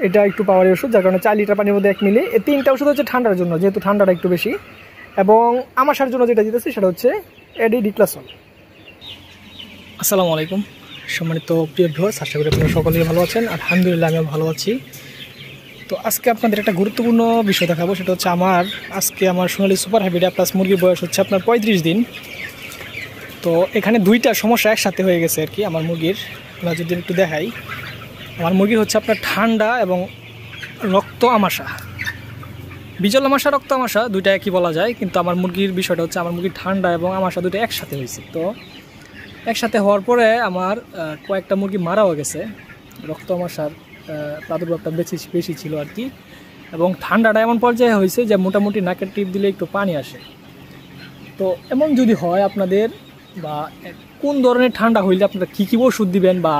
এটা একটু পাওয়ারি ওষুধ, যার কারণে 4 লিটার পানির মধ্যে 1 মিলি। এই 3টা ওষুধ হচ্ছে ঠান্ডার জন্য, যেহেতু ঠান্ডাটা একটু বেশি। এবং আমাশার জন্য যেটা দিতেছি সেটা হচ্ছে এডিডিক্লাসল। আসসালামু আলাইকুম সম্মানিত প্রিয় ভিউয়ার্স, আশা করি আপনারা সকলেই ভালো আছেন। আলহামদুলিল্লাহ আমিও ভালো আছি। তো আজকে আপনাদের একটা গুরুত্বপূর্ণ বিষয় দেখাবো, সেটা হচ্ছে আমার সোনালী সুপার হ্যাবিটা প্লাস মুরগির বয়স হচ্ছে আপনার 35 দিন। তো এখানে 2টা সমস্যা একসাথে হয়ে গেছে আর কি আমার মুরগির। আমরা যদি একটু দেখাই, আমার মুরগির হচ্ছে আপনার ঠান্ডা এবং রক্ত আমাশা, বিজল আমাশা রক্ত আমাশা 2টা একই বলা যায়, কিন্তু আমার মুরগির বিষয়টা হচ্ছে আমার মুরগির ঠান্ডা এবং আমাশা 2টা একসাথে হয়েছে। তো একসাথে হওয়ার পরে আমার কয়েকটা মুরগি মারাও গেছে। রক্ত আমাশার প্রাদুর্ভাবটা বেশি ছিল আর কি। এবং ঠান্ডাটা এমন পর্যায়ে হয়েছে যে মোটামুটি নাকের টিপ দিলে একটু পানি আসে। তো এমন যদি হয় আপনাদের, বা কোন ধরনের ঠান্ডা হইলে আপনারা কী কী ওষুধ দিবেন, বা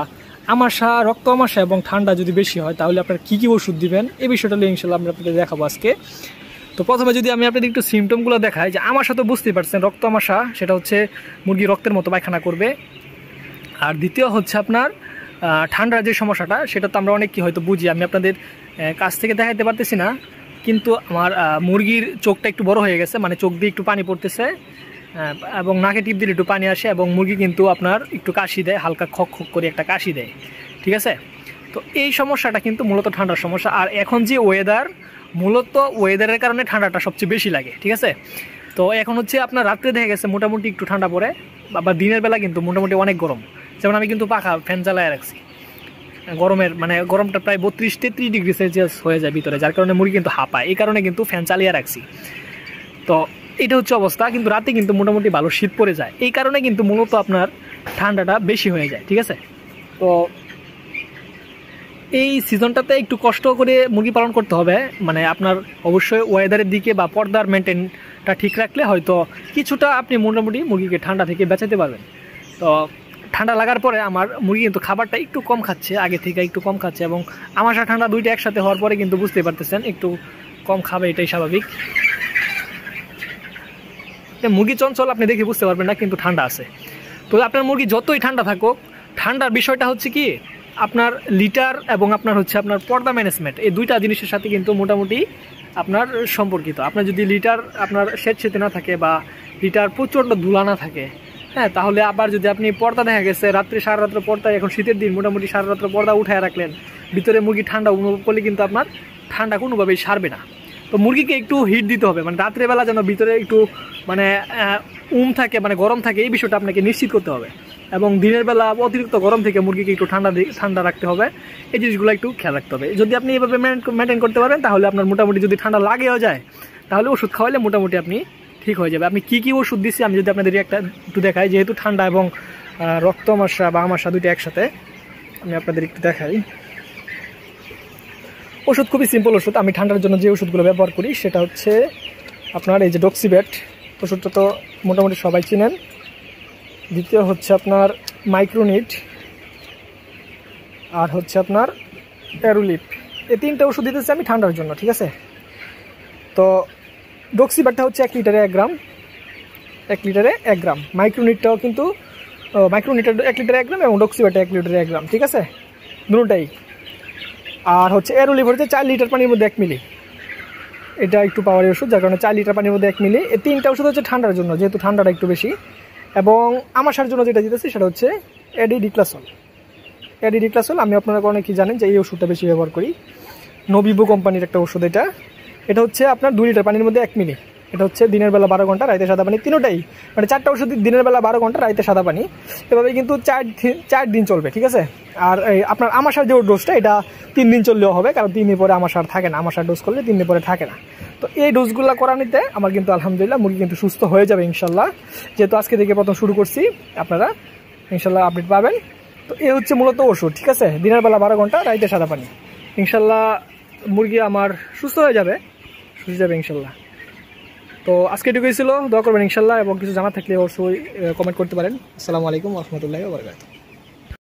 আমাশা রক্ত আমাশা এবং ঠান্ডা যদি বেশি হয় তাহলে আপনারা কী কী ওষুধ দিবেন, এই বিষয়টা নিয়ে ইনশাল্লাহ আমরা আপনাদের দেখাবো আজকে। তো প্রথমে যদি আমি আপনাদের একটু সিমটমগুলো দেখাই, যে আমাশা তো বুঝতেই পারছেন, রক্ত আমাশা সেটা হচ্ছে মুরগি রক্তের মতো পায়খানা করবে। আর দ্বিতীয় হচ্ছে আপনার ঠান্ডার যে সমস্যাটা, সেটা তো আমরা অনেক কি হয়তো বুঝি, আমি আপনাদের কাছ থেকে দেখাইতে পারতেছি না, কিন্তু আমার মুরগির চোখটা একটু বড় হয়ে গেছে, মানে চোখ দিয়ে একটু পানি পড়তেছে এবং নাকে টিপ দিলে একটু পানি আসে, এবং মুরগি কিন্তু আপনার একটু কাশি দেয়, হালকা খক খক করে একটা কাশি দেয়, ঠিক আছে। তো এই সমস্যাটা কিন্তু মূলত ঠান্ডার সমস্যা। আর এখন যে ওয়েদার, মূলত ওয়েদারের কারণে ঠান্ডাটা সবচেয়ে বেশি লাগে, ঠিক আছে। তো এখন হচ্ছে আপনার রাত্রে দেখা গেছে মোটামুটি একটু ঠান্ডা পড়ে, বা দিনের বেলা কিন্তু মোটামুটি অনেক গরম। যেমন আমি কিন্তু পাখা ফ্যান চালায় রাখছি, গরমটা প্রায় 32-33 ডিগ্রি সেলসিয়াস হয়ে যায় ভিতরে, যার কারণে মুরগি কিন্তু হাঁপায়। এই কারণে কিন্তু ফ্যান চালিয়ে রাখছি। তো এটা হচ্ছে অবস্থা, কিন্তু রাতে কিন্তু মোটামুটি ভালো শীত পড়ে যায়। এই কারণে কিন্তু মূলত আপনার ঠান্ডাটা বেশি হয়ে যায়, ঠিক আছে। তো এই সিজনটাতে একটু কষ্ট করে মুরগি পালন করতে হবে, মানে আপনার অবশ্যই ওয়েদারের দিকে বা পর্দার মেনটেনটা ঠিক রাখলে হয়তো কিছুটা আপনি মোটামুটি মুরগিকে ঠান্ডা থেকে বাঁচাতে পারবেন। তো ঠান্ডা লাগার পরে আমার মুরগি কিন্তু খাবারটা একটু কম খাচ্ছে, আগে থেকে একটু কম খাচ্ছে, এবং আমাশা ঠান্ডা 2টা একসাথে হওয়ার পরে কিন্তু বুঝতে পারতেছেন একটু কম খাবে, এটাই স্বাভাবিক। মুরগি চঞ্চল আপনি দেখে বুঝতে পারবেন না, কিন্তু ঠান্ডা আছে। তো আপনার মুরগি যতই ঠান্ডা থাকুক, ঠান্ডার বিষয়টা হচ্ছে কি আপনার লিটার এবং আপনার হচ্ছে আপনার পর্দা ম্যানেজমেন্ট, এই 2টা জিনিসের সাথে কিন্তু মোটামুটি আপনার সম্পর্কিত। আপনার যদি লিটার আপনার সেতে না থাকে, বা লিটার প্রচণ্ড ধুলা না থাকে, হ্যাঁ, তাহলে আবার যদি আপনি পর্দা দেখা গেছে রাত্রে সারা রাত্র পর্দা, এখন শীতের দিন মোটামুটি সারা রাত্র পর্দা উঠায় রাখলেন, ভিতরে মুরগি ঠান্ডা অনুভব করলে কিন্তু আপনার ঠান্ডা কোনোভাবেই সারবে না। তো মুরগিকে একটু হিট দিতে হবে, মানে রাত্রেবেলা যেন ভিতরে একটু মানে থাকে, মানে গরম থাকে, এই বিষয়টা আপনাকে নিশ্চিত করতে হবে। এবং দিনের বেলা অতিরিক্ত গরম থেকে মুরগিকে একটু ঠান্ডা রাখতে হবে, এই জিনিসগুলো একটু খেয়াল রাখতে হবে। যদি আপনি এভাবে মেনটেন করতে পারেন, তাহলে আপনার মোটামুটি যদি ঠান্ডা লাগেও যায়, তাহলে ওষুধ খাওয়াইলে মোটামুটি আপনি ঠিক হয়ে যাবে। আপনি কী কী ওষুধ দিচ্ছি আমি যদি আপনাদের একটু দেখাই, যেহেতু ঠান্ডা এবং রক্ত আমাশা বা আমাশা 2টা একসাথে, আমি আপনাদের একটু দেখাই। ওষুধ খুবই সিম্পল ওষুধ। আমি ঠান্ডার জন্য যে ওষুধগুলো ব্যবহার করি সেটা হচ্ছে আপনার এই যে ডক্সিবেট ওষুধটা তো মোটামুটি সবাই চিনেন। দ্বিতীয় হচ্ছে আপনার মাইক্রোনিট, আর হচ্ছে আপনার অ্যারুলিপ। এই 3টা ওষুধ দিতেছি আমি ঠান্ডার জন্য, ঠিক আছে। তো ডক্সিবেটটা হচ্ছে 1 লিটারে 1 গ্রাম, 1 লিটারে 1 গ্রাম। মাইক্রোনিটটাও কিন্তু মাইক্রোনিটটা 1 লিটারে 1 গ্রাম, এবং ডক্সিবেটটা 1 লিটারে 1 গ্রাম, ঠিক আছে, দুটোটাই। আর হচ্ছে অ্যারুলিপ হচ্ছে 4 লিটার পানির মধ্যে 1 মিলি। এটা একটু পাওয়ারি ওষুধ, যার কারণে 4 লিটার পানির মধ্যে 1 মিলি। এই 3টা ওষুধ হচ্ছে ঠান্ডার জন্য, যেহেতু ঠান্ডাটা একটু বেশি। এবং আমাশার জন্য যেটা দিতেছি সেটা হচ্ছে এডিডিক্লাসল। আমি আপনারা অনেকেই জানেন যে এই ওষুধটা বেশি ব্যবহার করি, নোভিভো কোম্পানির একটা ওষুধ। এটা হচ্ছে আপনার 2 লিটার পানির মধ্যে 1 মিলি। এটা হচ্ছে দিনের বেলা 12 ঘন্টা, রাইতে সাদা পানি, তিনটাই, মানে 4টা ওষুধ দিনের বেলা 12 ঘন্টা, রাইতে সাদা পানি। এভাবে কিন্তু 4 দিন চলবে, ঠিক আছে। আর আপনার আমাশার যে ডোজটা, এটা 3 দিন চললেও হবে, কারণ 3 দিন পরে আমাশার থাকে না, আমাশার ডোজ করলে 3 দিন পরে থাকে না। তো এই ডোজগুলো করা নিতে আমার কিন্তু আলহামদুলিল্লাহ মুরগি কিন্তু সুস্থ হয়ে যাবে ইনশাল্লাহ। যেহেতু আজকে থেকে প্রথম শুরু করছি, আপনারা ইনশাল্লাহ আপডেট পাবেন। তো এই হচ্ছে মূলত ওষুধ, ঠিক আছে। দিনের বেলা 12 ঘন্টা, রাইতে সাদা পানি, ইনশাল্লাহ মুরগি আমার সুস্থ হয়ে যাবে ইনশাল্লাহ। তো আজকে এটুকুই ছিল, দোয়া করবেন ইনশাল্লাহ, এবং কিছু জানা থাকলে অবশ্যই কমেন্ট করতে পারেন। আসসালামু আলাইকুম ওয়া রাহমাতুল্লাহি ওয়া বারাকাতুহু।